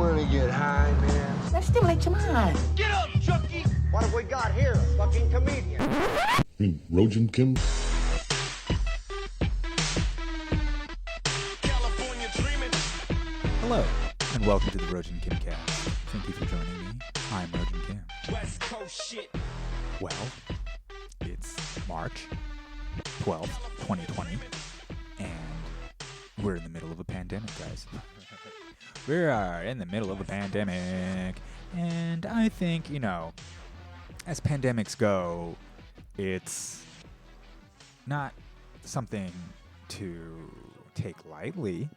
wanna get high, man? Let's stimulate your mind. Get up, Chucky! What have we got here? A fucking comedian. Rojan Kim? California dreaming. Hello, and welcome to the Rojan Kim cast. Thank you for joining me. I'm Rojan Kim. West Coast shit. Well, it's March 12th, 2020, and we're in the middle of a pandemic, guys. We are in the middle of a pandemic, and I think, as pandemics go, it's not something to take lightly,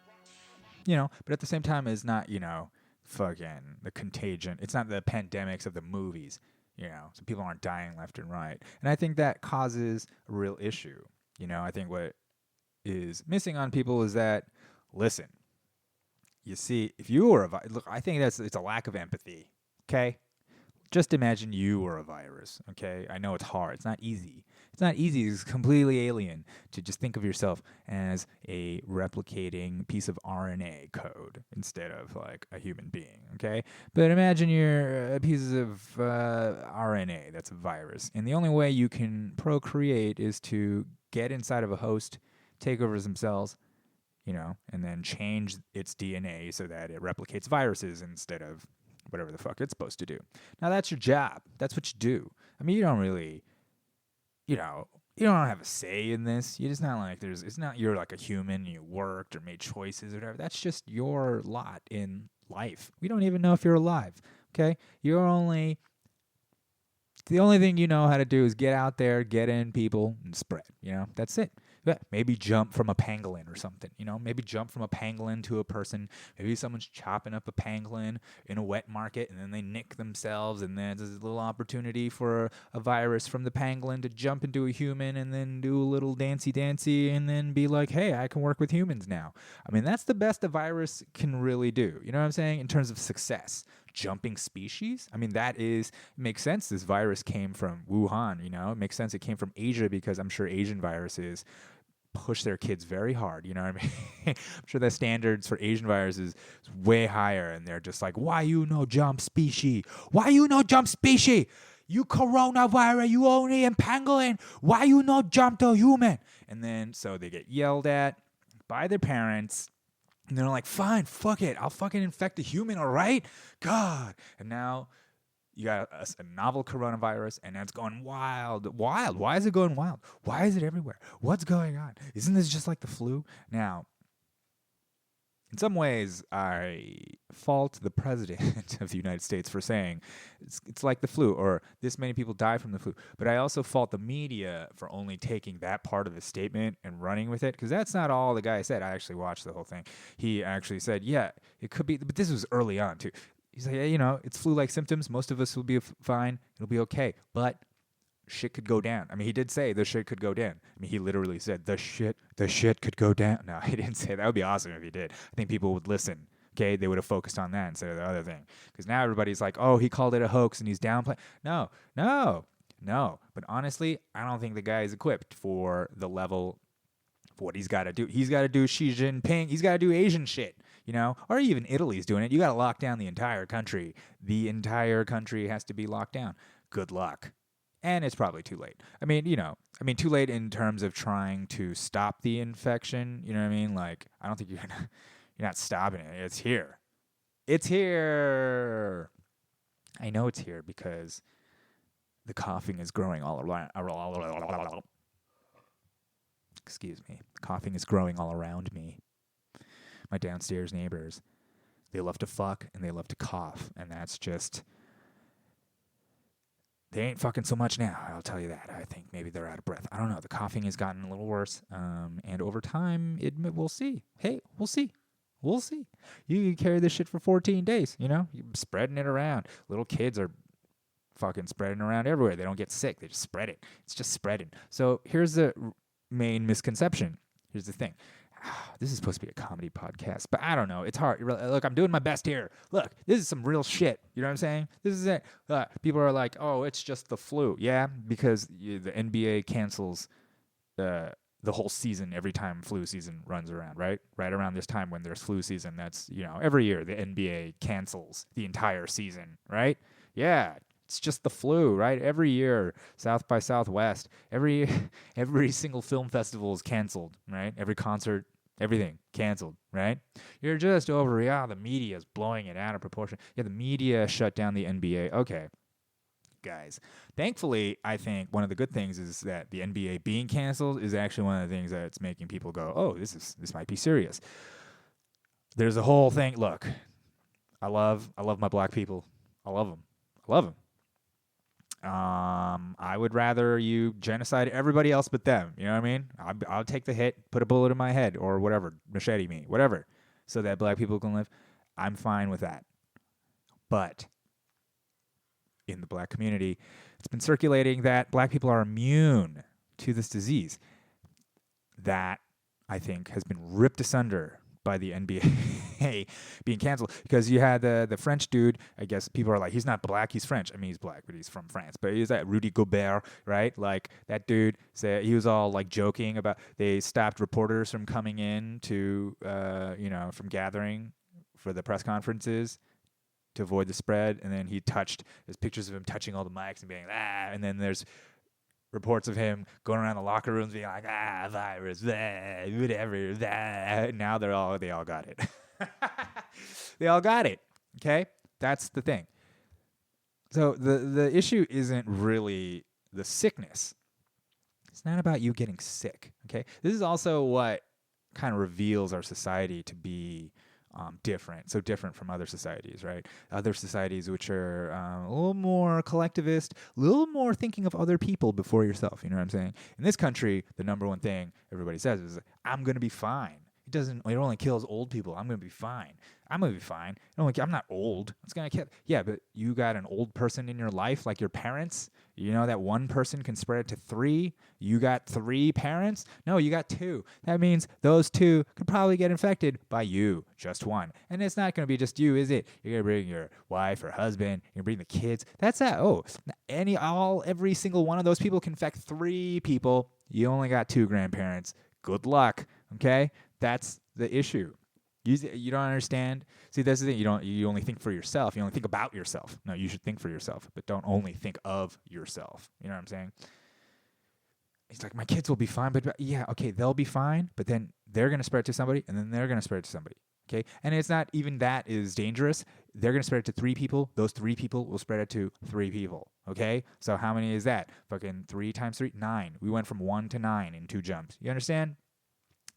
but at the same time, it's not, fucking the contagion. It's not the pandemics of the movies, so people aren't dying left and right. And I think that causes a real issue. I think what is missing on people is that, listen, you see, if you were look, I think it's a lack of empathy, okay? Just imagine you were a virus, okay? I know it's hard. It's not easy. It's completely alien to just think of yourself as a replicating piece of RNA code instead of like a human being, okay? But imagine you're a piece of RNA that's a virus. And the only way you can procreate is to get inside of a host, take over some cells, and then change its DNA so that it replicates viruses instead of whatever the fuck it's supposed to do. Now, that's your job. That's what you do. I mean, you don't really, you don't have a say in this. You're just not like, it's not you're like a human, you worked or made choices or whatever. That's just your lot in life. We don't even know if you're alive, okay? The only thing you know how to do is get out there, get in people, and spread, That's it. Yeah, maybe jump from a pangolin or something, Maybe jump from a pangolin to a person. Maybe someone's chopping up a pangolin in a wet market, and then they nick themselves, and then there's a little opportunity for a virus from the pangolin to jump into a human and then do a little dancey, and then be like, hey, I can work with humans now. I mean, that's the best a virus can really do. You know what I'm saying? In terms of success. Jumping species? I mean, makes sense. This virus came from Wuhan, It makes sense it came from Asia because I'm sure Asian viruses push their kids very hard, you know what I mean? I'm sure the standards for Asian viruses is way higher, and they're just like, why you no jump species? Why you no jump species? You coronavirus, you only in pangolin. Why you no jump to human? And then, so they get yelled at by their parents, and they're like, fine, fuck it. I'll fucking infect a human, all right? God. And now you got a novel coronavirus, and it's going wild. Wild. Why is it going wild? Why is it everywhere? What's going on? Isn't this just like the flu? Now, in some ways, I fault the president of the United States for saying it's like the flu, or this many people die from the flu. But I also fault the media for only taking that part of the statement and running with it, because that's not all the guy said. I actually watched the whole thing. He actually said, yeah, it could be, but this was early on, too. He's like, yeah, it's flu-like symptoms. Most of us will be fine. It'll be okay. But shit could go down. I mean, he did say the shit could go down. I mean, he literally said the shit could go down. No, he didn't say that. That would be awesome if he did. I think people would listen. Okay, they would have focused on that instead of the other thing. Because now everybody's like, oh, he called it a hoax and he's downplaying. No. But honestly, I don't think the guy is equipped for the level of what he's got to do. He's got to do Xi Jinping. He's got to do Asian shit. Or even Italy's doing it. You got to lock down the entire country. The entire country has to be locked down. Good luck. And it's probably too late. I mean, too late in terms of trying to stop the infection. You know what I mean? Like, I don't think you're not stopping it. It's here. It's here. I know it's here because the coughing is growing all around. Excuse me. Coughing is growing all around me. My downstairs neighbors, they love to fuck and they love to cough. And that's just, they ain't fucking so much now, I'll tell you that. I think maybe they're out of breath. I don't know. The coughing has gotten a little worse. And over time, we'll see. Hey, we'll see. We'll see. You can carry this shit for 14 days, You're spreading it around. Little kids are fucking spreading around everywhere. They don't get sick. They just spread it. It's just spreading. So here's the main misconception. Here's the thing. This is supposed to be a comedy podcast, but I don't know. It's hard. Look, I'm doing my best here. Look, this is some real shit. You know what I'm saying? This is it. People are like, oh, it's just the flu. Yeah, because the NBA cancels the the whole season every time flu season runs around, right? Right around this time when there's flu season, that's, every year the NBA cancels the entire season, right? Yeah, it's just the flu, right? Every year, South by Southwest, every single film festival is canceled, right? Every concert, everything canceled, right? You're just over, the media is blowing it out of proportion. Yeah, the media shut down the NBA. Okay, guys. Thankfully, I think one of the good things is that the NBA being canceled is actually one of the things that's making people go, oh, this might be serious. There's a whole thing. Look, I love my black people. I love them. I would rather you genocide everybody else but them. You know what I mean? I'll take the hit, put a bullet in my head, or whatever, machete me, whatever, so that black people can live. I'm fine with that. But in the black community, it's been circulating that black people are immune to this disease. That, I think, has been ripped asunder by the NBA being canceled, because you had the French dude. I guess people are like, he's not black, he's French. I mean, he's black, but he's from France. But he's that Rudy Gobert, right? Like, that dude said, he was all like joking about, they stopped reporters from coming in to, from gathering for the press conferences to avoid the spread. And then there's pictures of him touching all the mics and being, and then there's reports of him going around the locker rooms being like, virus, whatever, now they all got it. They all got it. Okay? That's the thing. So the issue isn't really the sickness. It's not about you getting sick. Okay? This is also what kind of reveals our society to be different from other societies, right? Other societies which are a little more collectivist, a little more thinking of other people before yourself, you know what I'm saying? In this country, the number one thing everybody says is, I'm going to be fine. It only kills old people. I'm going to be fine. I'm going to be fine. I'm not old. It's going to kill. Yeah, but you got an old person in your life, like your parents. You know that one person can spread it to 3. You got 3 parents? No, you got 2. That means those 2 could probably get infected by you, just one. And it's not going to be just you, is it? You're going to bring your wife or husband. You're going to bring the kids. That's that. Oh, every single one of those people can infect 3 people. You only got 2 grandparents. Good luck. Okay? That's the issue. You don't understand. See, that's the thing. You only think for yourself. You only think about yourself. No, you should think for yourself, but don't only think of yourself. You know what I'm saying? He's like, my kids will be fine, but yeah, okay, they'll be fine, but then they're going to spread it to somebody, and then they're going to spread it to somebody. Okay? And it's not even that is dangerous. They're going to spread it to 3 people. Those 3 people will spread it to 3 people. Okay? So how many is that? Fucking 3 times 3? 9. We went from 1 to 9 in 2 jumps. You understand?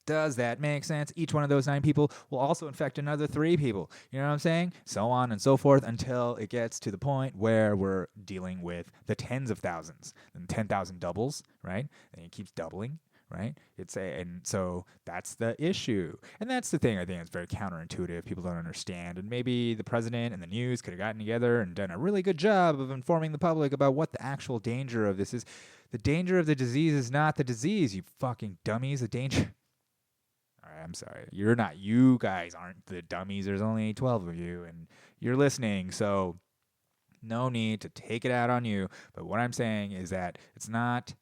Does that make sense? Each one of those 9 people will also infect another 3 people. You know what I'm saying? So on and so forth until it gets to the point where we're dealing with the tens of thousands. And 10,000 doubles, right? And it keeps doubling, right? And so that's the issue. And that's the thing I think is very counterintuitive. People don't understand. And maybe the president and the news could have gotten together and done a really good job of informing the public about what the actual danger of this is. The danger of the disease is not the disease, you fucking dummies. The danger... I'm sorry. You're not. You guys aren't the dummies. There's only 12 of you, and you're listening, so no need to take it out on you. But what I'm saying is that it's not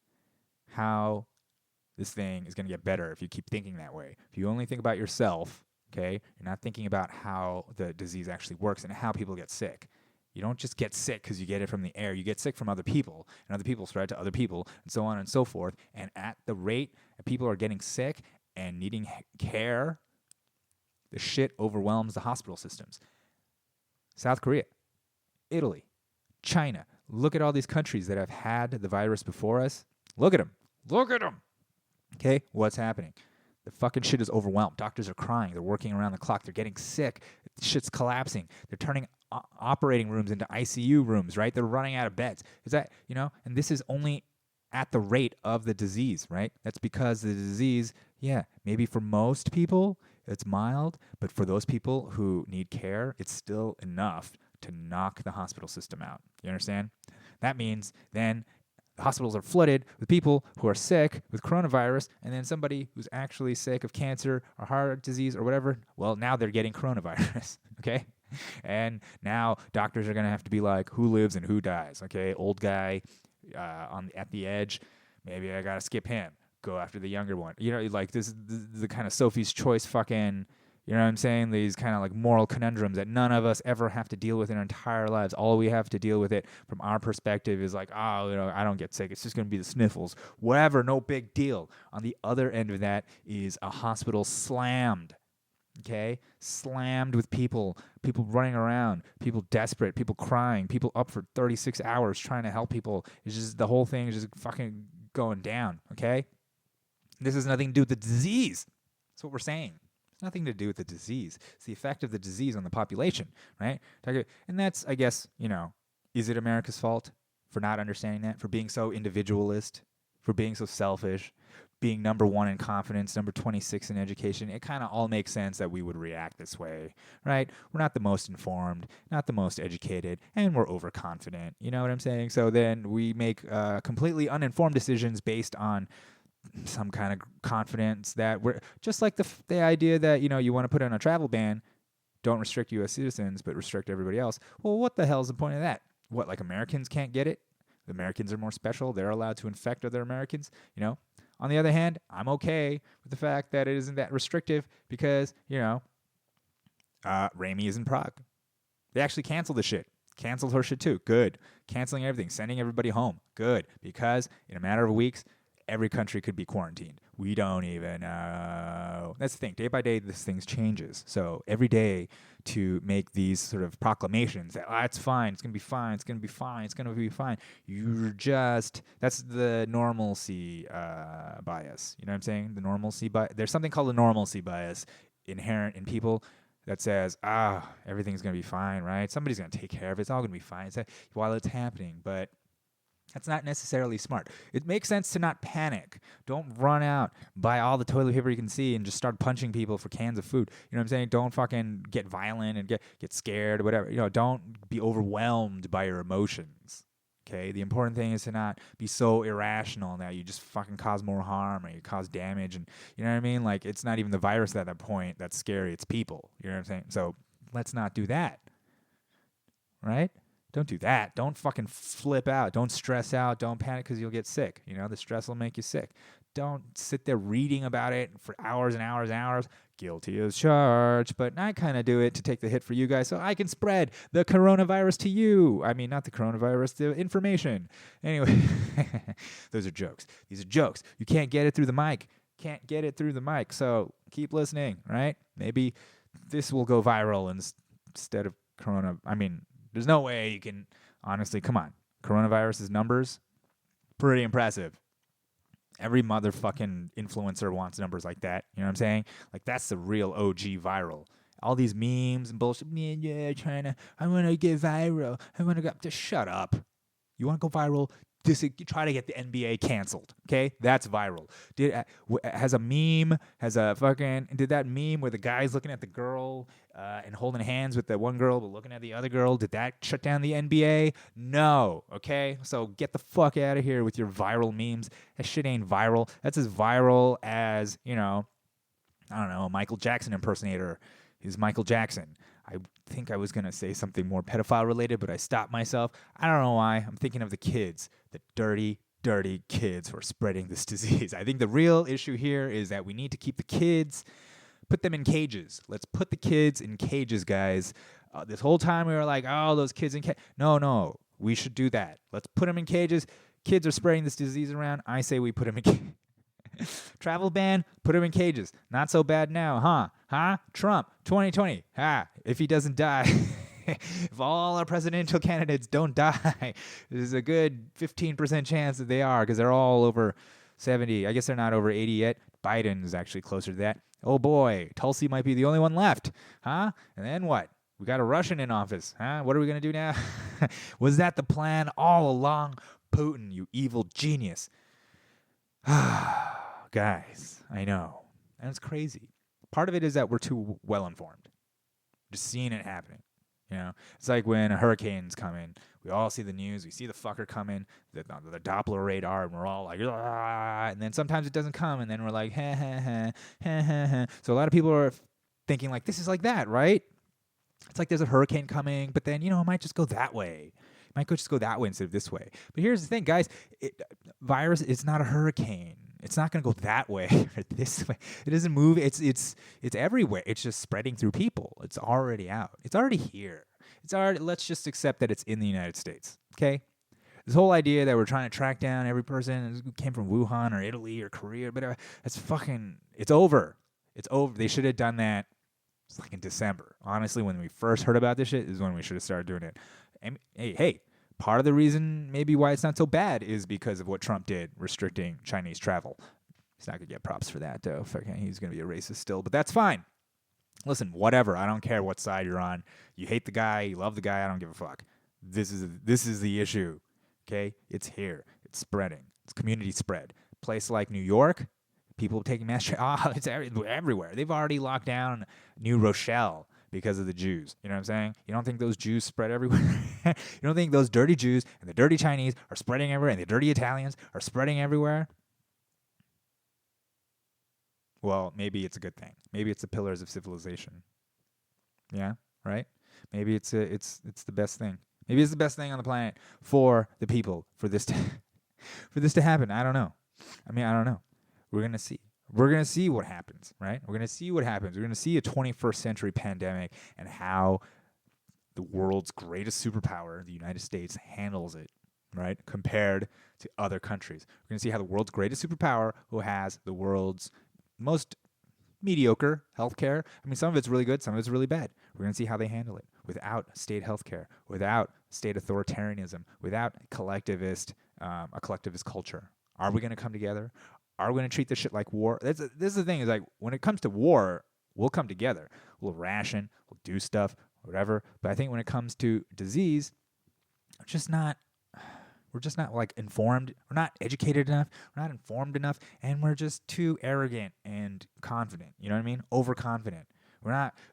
how this thing is going to get better if you keep thinking that way. If you only think about yourself, okay, you're not thinking about how the disease actually works and how people get sick. You don't just get sick because you get it from the air. You get sick from other people, and other people spread it to other people, and so on and so forth. And at the rate that people are getting sick and needing care, the shit overwhelms the hospital systems. South Korea, Italy, China. Look at all these countries that have had the virus before us. Look at them. Look at them. Okay, what's happening? The fucking shit is overwhelmed. Doctors are crying. They're working around the clock. They're getting sick. Shit's collapsing. They're turning operating rooms into ICU rooms, right? They're running out of beds. Is that, and this is only at the rate of the disease, right? That's because the disease, maybe for most people it's mild, but for those people who need care, it's still enough to knock the hospital system out. You understand? That means then the hospitals are flooded with people who are sick with coronavirus, and then somebody who's actually sick of cancer or heart disease or whatever, well, now they're getting coronavirus, okay? And now doctors are going to have to be like, who lives and who dies, okay? Old guy at the edge, maybe I got to skip him. go after the younger one. You know, like this is the kind of Sophie's Choice fucking, you know what I'm saying? These kind of like moral conundrums that none of us ever have to deal with in our entire lives. All we have to deal with it from our perspective is like, oh, you know, I don't get sick. It's just going to be the sniffles. Whatever, no big deal. On the other end of that is a hospital slammed. Okay? Slammed with people running around, people desperate, people crying, people up for 36 hours trying to help people. It's just the whole thing is just fucking going down. Okay? This has nothing to do with the disease. That's what we're saying. It's nothing to do with the disease. It's the effect of the disease on the population, right? And that's, I guess, you know, is it America's fault for not understanding that, for being so individualist, for being so selfish, being number 1 in confidence, number 26 in education? It kind of all makes sense that we would react this way, right? We're not the most informed, not the most educated, and we're overconfident. You know what I'm saying? So then we make completely uninformed decisions based on some kind of confidence that we're just like the idea that, you know, you want to put in a travel ban, don't restrict U.S. citizens, but restrict everybody else. Well, what the hell is the point of that? What, like Americans can't get it? The Americans are more special. They're allowed to infect other Americans, you know? On the other hand, I'm okay with the fact that it isn't that restrictive because, you know, Raimi is in Prague. They actually canceled the shit. Canceled her shit too. Good. Canceling everything. Sending everybody home. Good. Because in a matter of weeks, every country could be quarantined. We don't even know. That's the thing. Day by day, this thing changes. So every day to make these sort of proclamations that, it's fine, it's going to be fine, it's going to be fine, it's going to be fine. That's the normalcy bias. You know what I'm saying? The normalcy bias. There's something called the normalcy bias inherent in people that says, everything's going to be fine, right? Somebody's going to take care of it. It's all going to be fine while it's happening. But that's not necessarily smart. It makes sense to not panic. Don't run out, buy all the toilet paper you can see, and just start punching people for cans of food. You know what I'm saying? Don't fucking get violent and get scared or whatever. You know, don't be overwhelmed by your emotions. Okay? The important thing is to not be so irrational that you just fucking cause more harm or you cause damage. And you know what I mean? Like, it's not even the virus at that point that's scary. It's people. You know what I'm saying? So let's not do that. Right? Don't do that. Don't fucking flip out. Don't stress out. Don't panic because you'll get sick. You know, the stress will make you sick. Don't sit there reading about it for hours and hours and hours. Guilty as charged. But I kind of do it to take the hit for you guys so I can spread the coronavirus to you. I mean, not the coronavirus, the information. Anyway, those are jokes. These are jokes. You can't get it through the mic. Can't get it through the mic. So keep listening, right? Maybe this will go viral instead of corona. I mean, there's no way you can, honestly, come on. Coronavirus's numbers, pretty impressive. Every motherfucking influencer wants numbers like that. You know what I'm saying? Like, that's the real OG viral. All these memes and bullshit. I want to get viral. I want to go. Just shut up. You want to go viral? Try to get the NBA canceled, okay? That's viral. Did that meme where the guy's looking at the girl and holding hands with the one girl but looking at the other girl, did that shut down the NBA? No, okay? So get the fuck out of here with your viral memes. That shit ain't viral. That's as viral as, you know, I don't know, a Michael Jackson impersonator is Michael Jackson. I think I was going to say something more pedophile related, but I stopped myself. I don't know why. I'm thinking of the kids, the dirty, dirty kids who are spreading this disease. I think the real issue here is that we need to keep the kids, put them in cages. Let's put the kids in cages, guys. This whole time we were like, oh, those kids in cages. No, we should do that. Let's put them in cages. Kids are spreading this disease around. I say we put them in cages. Travel ban, put him in cages. Not so bad now, huh? Trump, 2020. If he doesn't die. If all our presidential candidates don't die, there's a good 15% chance that they are because they're all over 70. I guess they're not over 80 yet. Biden is actually closer to that. Oh boy, Tulsi might be the only one left, huh? And then what? We got a Russian in office, huh? What are we going to do now? Was that the plan all along? Putin, you evil genius. Guys, I know. And it's crazy. Part of it is that we're too well informed. Just seeing it happening. You know, it's like when a hurricane's coming. We all see the news. We see the fucker coming, the Doppler radar, and we're all like, and then sometimes it doesn't come, and then we're like, ha, ha, ha, ha, ha, ha. So a lot of people are thinking like, this is like that, right? It's like there's a hurricane coming, but then, you know, it might just go that way. It Might just go that way instead of this way. But here's the thing, guys. Virus, it's not a hurricane. It's not going to go that way or this way. It doesn't move. It's everywhere. It's just spreading through people. It's already out. It's already here. Let's just accept that it's in the United States, okay? This whole idea that we're trying to track down every person who came from Wuhan or Italy or Korea, but it's over. It's over. They should have done that like in December. Honestly, when we first heard about this shit is when we should have started doing it. And hey, part of the reason maybe why it's not so bad is because of what Trump did, restricting Chinese travel. He's not going to get props for that, though. He's going to be a racist still, but that's fine. Listen, whatever. I don't care what side you're on. You hate the guy, you love the guy, I don't give a fuck. This is the issue, okay? It's here. It's spreading. It's community spread. Place like New York, people taking mass it's everywhere. They've already locked down New Rochelle because of the Jews. You know what I'm saying? You don't think those Jews spread everywhere? You don't think those dirty Jews and the dirty Chinese are spreading everywhere and the dirty Italians are spreading everywhere? Well, maybe it's a good thing. Maybe it's the pillars of civilization. Yeah, right? Maybe it's the best thing. Maybe it's the best thing on the planet for the people, for this to happen. I don't know. I don't know. We're going to see. We're going to see what happens, right? We're going to see what happens. We're going to see a 21st century pandemic and how the world's greatest superpower, the United States, handles it, right? Compared to other countries. We're going to see how the world's greatest superpower, who has the world's most mediocre healthcare. Some of it's really good, some of it's really bad. We're going to see how they handle it without state healthcare, without state authoritarianism, without a collectivist culture. Are we going to come together? Are we going to treat this shit like war? This is the thing, is like, when it comes to war, we'll come together. We'll ration, we'll do stuff, whatever. But I think when it comes to disease, we're just not like informed. We're not educated enough. We're not informed enough. And we're just too arrogant and confident. You know what I mean? Overconfident.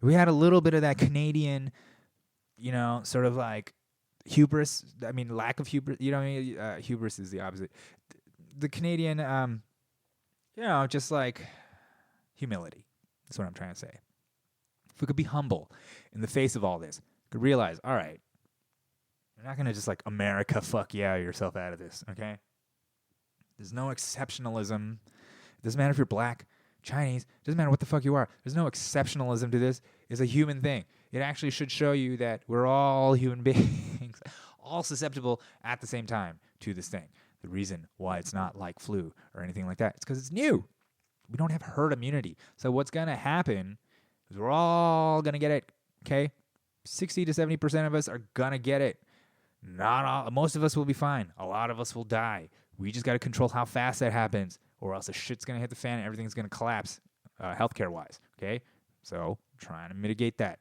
We had a little bit of that Canadian, sort of like hubris. Lack of hubris. You know what I mean? Hubris is the opposite. The Canadian, just like humility. That's what I'm trying to say. If we could be humble in the face of all this, could realize, all right, you're not going to just like America fuck yeah yourself out of this, okay? There's no exceptionalism. It doesn't matter if you're black, Chinese, it doesn't matter what the fuck you are. There's no exceptionalism to this. It's a human thing. It actually should show you that we're all human beings, all susceptible at the same time to this thing. The reason why it's not like flu or anything like that, it's because it's new. We don't have herd immunity. So what's going to happen is we're all going to get it, okay? 60 to 70% of us are going to get it. Not all. Most of us will be fine. A lot of us will die. We just got to control how fast that happens, or else the shit's going to hit the fan and everything's going to collapse healthcare-wise, okay? So trying to mitigate that.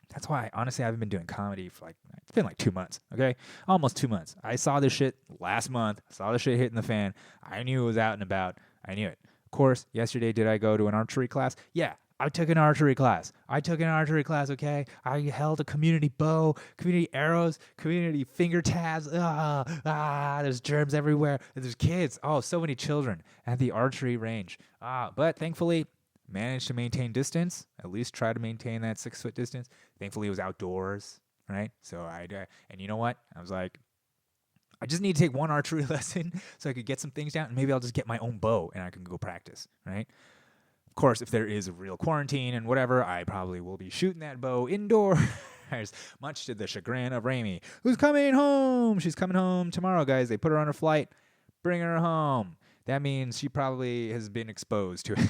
That's why, honestly, I haven't been doing comedy for it's been like 2 months, okay? Almost 2 months. I saw this shit last month. I saw this shit hitting the fan. I knew it was out and about. I knew it. Of course, yesterday, did I go to an archery class? Yeah, I took an archery class. Okay? I held a community bow, community arrows, community finger tabs. There's germs everywhere. There's kids. Oh, so many children at the archery range. But thankfully, managed to maintain distance, at least try to maintain that 6 foot distance. Thankfully, it was outdoors, right? So and you know what? I was like, I just need to take one archery lesson so I could get some things down, and maybe I'll just get my own bow and I can go practice, right? Of course, if there is a real quarantine and whatever, I probably will be shooting that bow indoors, much to the chagrin of Raimi, who's coming home. She's coming home tomorrow, guys. They put her on her flight, bring her home. That means she probably has been exposed to it.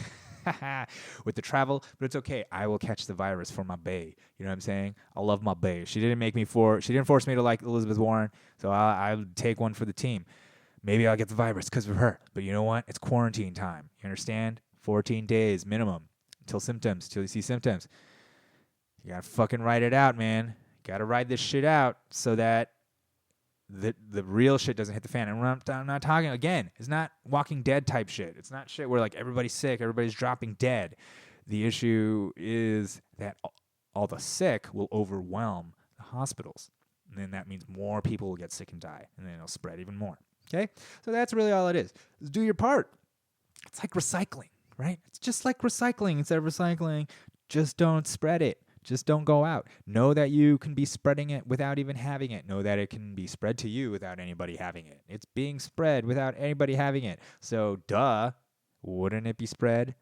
With the travel, but it's okay. I will catch the virus for my bae. You know what I'm saying? I love my bae. She didn't force me to like Elizabeth Warren, so I'll take one for the team. Maybe I'll get the virus because of her. But you know what? It's quarantine time. You understand? 14 days minimum until you see symptoms. You gotta fucking ride it out, man. You gotta ride this shit out so that the real shit doesn't hit the fan. And I'm not talking, again, it's not Walking Dead type shit. It's not shit where like everybody's sick, everybody's dropping dead. The issue is that all the sick will overwhelm the hospitals. And then that means more people will get sick and die. And then it'll spread even more. Okay? So that's really all it is. Do your part. It's like recycling, right? It's just like recycling. Instead of recycling, just don't spread it. Just don't go out. Know that you can be spreading it without even having it. Know that it can be spread to you without anybody having it. It's being spread without anybody having it. So, wouldn't it be spread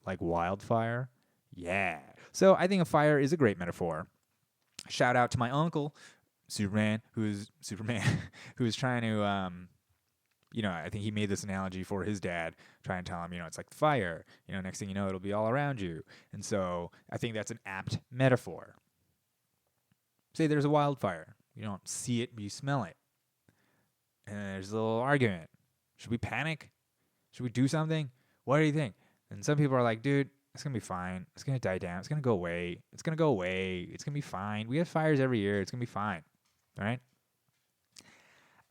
like wildfire? Yeah. So, I think a fire is a great metaphor. Shout out to my uncle, Superman, who's trying to, I think he made this analogy for his dad, trying to tell him, it's like fire. Next thing you know, it'll be all around you. And so I think that's an apt metaphor. Say there's a wildfire. You don't see it, but you smell it. And there's a little argument. Should we panic? Should we do something? What do you think? And some people are like, dude, it's going to be fine. It's going to die down. It's going to go away. It's going to go away. It's going to be fine. We have fires every year. It's going to be fine. All right?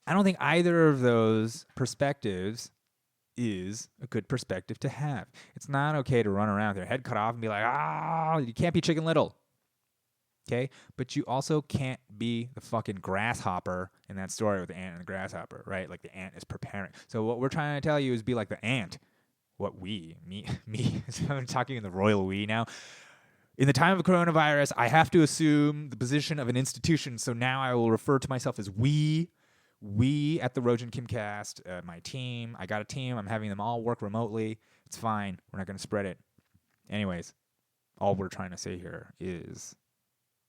I don't think either of those perspectives is a good perspective to have. It's not okay to run around with your head cut off and be like, you can't be Chicken Little. Okay? But you also can't be the fucking grasshopper in that story with the ant and the grasshopper, right? Like the ant is preparing. So what we're trying to tell you is be like the ant. Me, I'm talking in the royal we now. In the time of coronavirus, I have to assume the position of an institution. So now I will refer to myself as we. We at the Rojan Kimcast, my team, I got a team. I'm having them all work remotely. It's fine. We're not going to spread it. Anyways, all we're trying to say here is,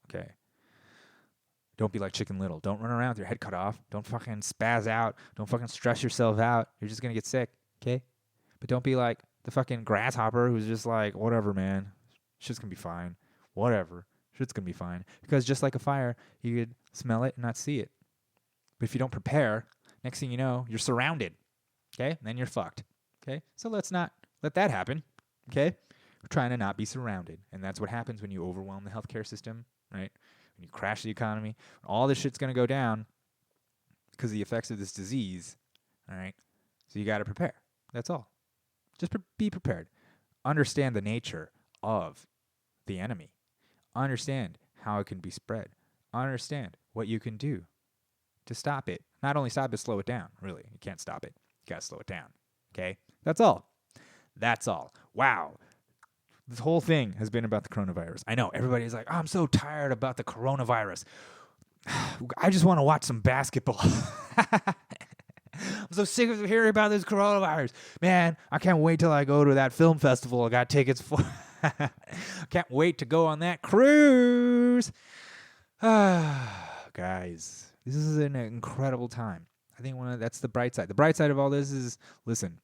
okay, don't be like Chicken Little. Don't run around with your head cut off. Don't fucking spaz out. Don't fucking stress yourself out. You're just going to get sick, okay? But don't be like the fucking grasshopper who's just like, whatever, man. Shit's going to be fine. Whatever. Shit's going to be fine. Because just like a fire, you could smell it and not see it. But if you don't prepare, next thing you know, you're surrounded, okay? And then you're fucked, okay? So let's not let that happen, okay? We're trying to not be surrounded. And that's what happens when you overwhelm the healthcare system, right? When you crash the economy. All this shit's going to go down because of the effects of this disease, all right? So you got to prepare. That's all. Just be prepared. Understand the nature of the enemy. Understand how it can be spread. Understand what you can do to stop it. Not only stop it, slow it down. Really, you can't stop it. You got to slow it down. Okay? That's all. That's all. Wow. This whole thing has been about the coronavirus. I know. Everybody's like, I'm so tired about the coronavirus. I just want to watch some basketball. I'm so sick of hearing about this coronavirus. Man, I can't wait till I go to that film festival I got tickets for. I can't wait to go on that cruise. Guys, this is an incredible time. I think that's the bright side. The bright side of all this is, listen,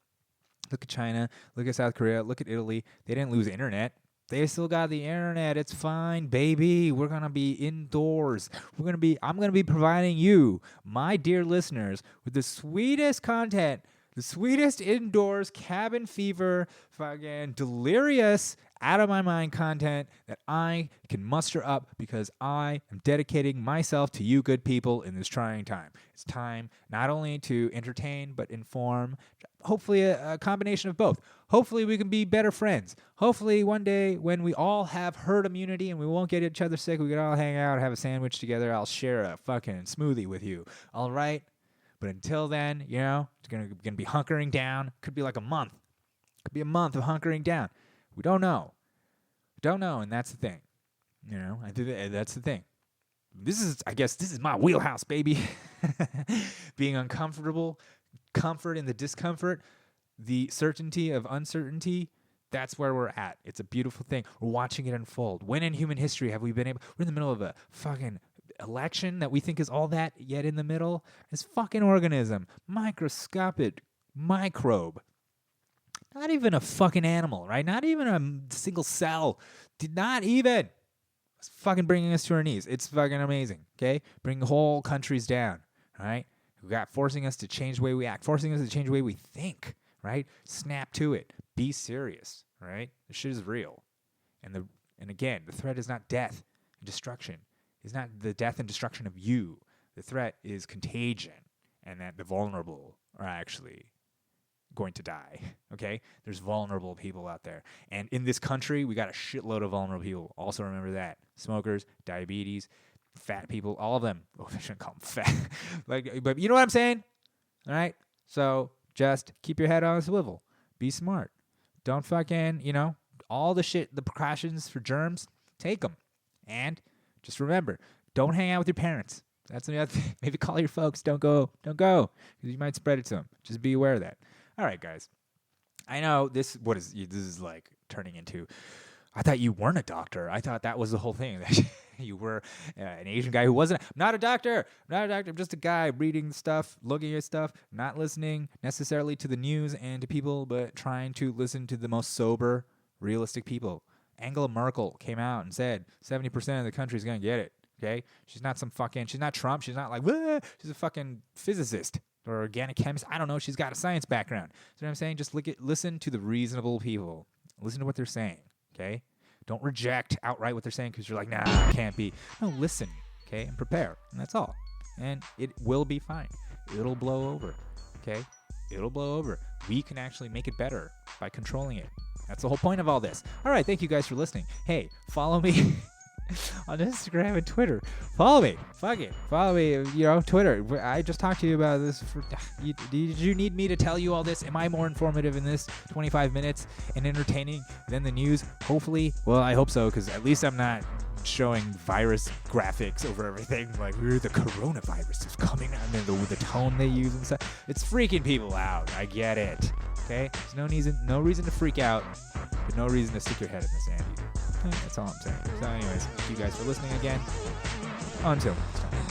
look at China, look at South Korea, look at Italy. They didn't lose internet. They still got the internet. It's fine, baby. We're going to be indoors. I'm going to be providing you, my dear listeners, with the sweetest content, the sweetest indoors cabin fever, fucking delirious, out of my mind content that I can muster up because I am dedicating myself to you good people in this trying time. It's time not only to entertain, but inform, hopefully a combination of both. Hopefully we can be better friends. Hopefully one day when we all have herd immunity and we won't get each other sick, we can all hang out, have a sandwich together. I'll share a fucking smoothie with you. All right? But until then, it's gonna be hunkering down. Could be like a month. Could be a month of hunkering down. We don't know. And that's the thing. I think that's the thing. I guess this is my wheelhouse, baby. Being uncomfortable, comfort in the discomfort, the certainty of uncertainty, that's where we're at. It's a beautiful thing. We're watching it unfold. When in human history have we been able... We're in the middle of a fucking election that we think is all that, yet in the middle is fucking organism. Microscopic microbe. Not even a fucking animal, right? Not even a single cell. Not even. It's fucking bringing us to our knees. It's fucking amazing, okay? Bringing whole countries down, all right? Forcing us to change the way we act, forcing us to change the way we think, right? Snap to it. Be serious, right? This shit is real. And again, the threat is not death and destruction. It's not the death and destruction of you. The threat is contagion, and that the vulnerable are actually going to die, okay? There's vulnerable people out there. And in this country, we got a shitload of vulnerable people. Also remember that. Smokers, diabetes, fat people, all of them. Oh, I shouldn't call them fat. But you know what I'm saying? All right? So just keep your head on a swivel. Be smart. Don't fucking, all the shit, the precautions for germs, take them. And just remember, don't hang out with your parents. That's the other thing. Maybe call your folks. Don't go, because you might spread it to them. Just be aware of that. All right, guys. I know this is like turning into, I thought you weren't a doctor. I thought that was the whole thing, that you were an Asian guy who wasn't. I'm not a doctor. I'm just a guy reading stuff, looking at stuff, not listening necessarily to the news and to people, but trying to listen to the most sober, realistic people. Angela Merkel came out and said 70% of the country is going to get it. Okay? She's not she's not Trump. She's not like, wah! She's a fucking physicist or organic chemist. I don't know. She's got a science background. So what I'm saying, just listen to the reasonable people. Listen to what they're saying. Okay? Don't reject outright what they're saying because you're like, nah, it can't be. No, listen. Okay? And prepare. And that's all. And it will be fine. It'll blow over. Okay? It'll blow over. We can actually make it better by controlling it. That's the whole point of all this. All right. Thank you guys for listening. Hey, follow me on Instagram and Twitter. Follow me. Fuck it. Follow me, Twitter. I just talked to you about this. Did you need me to tell you all this? Am I more informative in this 25 minutes and entertaining than the news? Hopefully. Well, I hope so, because at least I'm not showing virus graphics over everything. Like, the coronavirus is coming. I mean, the tone they use and stuff. It's freaking people out. I get it. Okay? There's no reason to freak out, but no reason to stick your head in the sand either. That's all I'm saying. So anyways, thank you guys for listening again. Until next time.